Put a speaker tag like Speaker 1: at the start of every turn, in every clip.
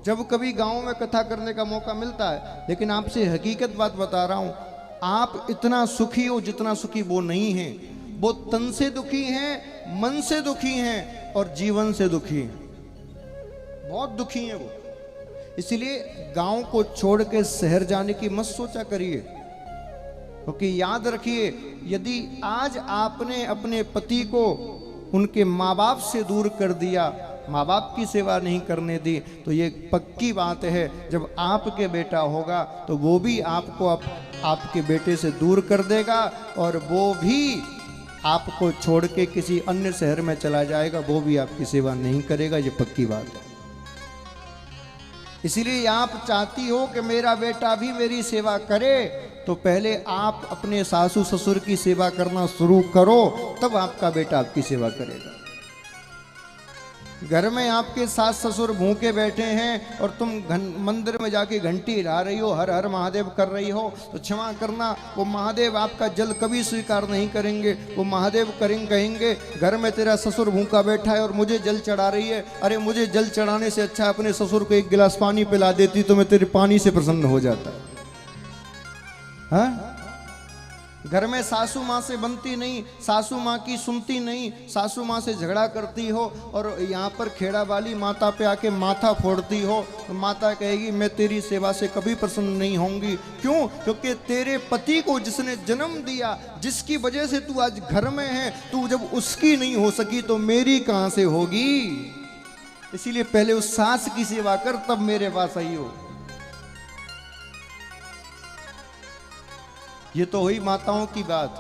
Speaker 1: जब कभी गांव में कथा करने का मौका मिलता है, लेकिन आपसे हकीकत बात बता रहा हूं, आप इतना सुखी हो जितना सुखी वो नहीं है। वो तन से दुखी हैं, मन से दुखी हैं और जीवन से दुखी हैं, बहुत दुखी हैं वो। इसलिए गांव को छोड़ के शहर जाने की मत सोचा करिए, क्योंकि याद रखिए, यदि आज आपने अपने पति को उनके माँ बाप से दूर कर दिया, माँ बाप की सेवा नहीं करने दी, तो ये पक्की बात है, जब आपके बेटा होगा तो वो भी आपको आपके बेटे से दूर कर देगा और वो भी आपको छोड़ के किसी अन्य शहर में चला जाएगा, वो भी आपकी सेवा नहीं करेगा, ये पक्की बात है। इसीलिए आप चाहती हो कि मेरा बेटा भी मेरी सेवा करे, तो पहले आप अपने सासू ससुर की सेवा करना शुरू करो, तब आपका बेटा आपकी सेवा करेगा। घर में आपके सास ससुर भूखे बैठे हैं और तुम मंदिर में जाके घंटी हिला रही हो, हर हर महादेव कर रही हो, तो क्षमा करना, वो महादेव आपका जल कभी स्वीकार नहीं करेंगे। वो महादेव कहेंगे घर में तेरा ससुर भूखा बैठा है और मुझे जल चढ़ा रही है, अरे मुझे जल चढ़ाने से अच्छा अपने ससुर को एक गिलास पानी पिला देती तो मैं तेरे पानी से प्रसन्न हो जाता। हाँ, घर में सासू माँ से बनती नहीं, सासू माँ की सुनती नहीं, सासू माँ से झगड़ा करती हो और यहाँ पर खेड़ा वाली माता पे आके माथा फोड़ती हो, तो माता कहेगी मैं तेरी सेवा से कभी प्रसन्न नहीं होंगी। क्यों? क्योंकि तेरे पति को जिसने जन्म दिया, जिसकी वजह से तू आज घर में है, तू जब उसकी नहीं हो सकी तो मेरी कहाँ से होगी। इसीलिए पहले उस सास की सेवा कर, तब मेरे पास आई हो। ये तो हुई माताओं की बात।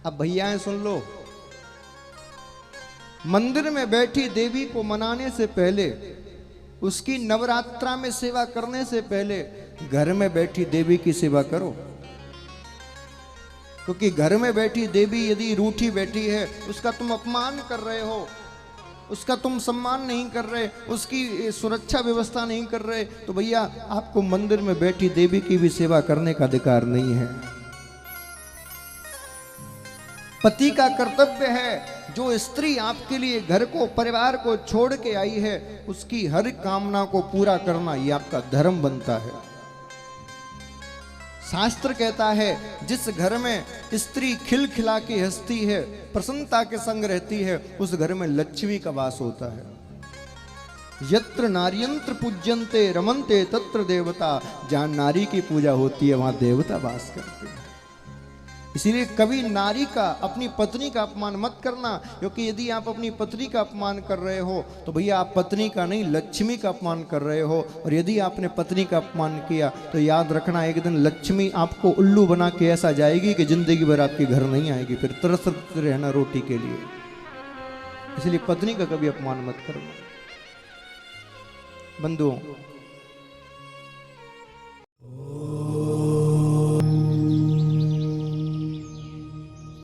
Speaker 1: अब भैयाएं सुन लो, मंदिर में बैठी देवी को मनाने से पहले, उसकी नवरात्रा में सेवा करने से पहले घर में बैठी देवी की सेवा करो, क्योंकि घर में बैठी देवी यदि रूठी बैठी है, उसका तुम अपमान कर रहे हो, उसका तुम सम्मान नहीं कर रहे, उसकी सुरक्षा व्यवस्था नहीं कर रहे, तो भैया आपको मंदिर में बैठी देवी की भी सेवा करने का अधिकार नहीं है। पति का कर्तव्य है, जो स्त्री आपके लिए घर को परिवार को छोड़ के आई है, उसकी हर कामना को पूरा करना ये आपका धर्म बनता है। शास्त्र कहता है जिस घर में स्त्री खिलखिला के हंसती है, प्रसन्नता के संग रहती है, उस घर में लक्ष्मी का वास होता है। यत्र नार्यंत्र पूज्यन्ते रमन्ते तत्र देवता, जहां नारी की पूजा होती है वहां देवता वास करते हैं। इसीलिए कभी नारी का, अपनी पत्नी का अपमान मत करना, क्योंकि यदि आप अपनी पत्नी का अपमान कर रहे हो तो भैया आप पत्नी का नहीं लक्ष्मी का अपमान कर रहे हो। और यदि आपने पत्नी का अपमान किया तो याद रखना, एक दिन लक्ष्मी आपको उल्लू बना के ऐसा जाएगी कि जिंदगी भर आपके घर नहीं आएगी, फिर तरसते रहना रोटी के लिए। इसलिए पत्नी का कभी अपमान मत करना। बंधुओं,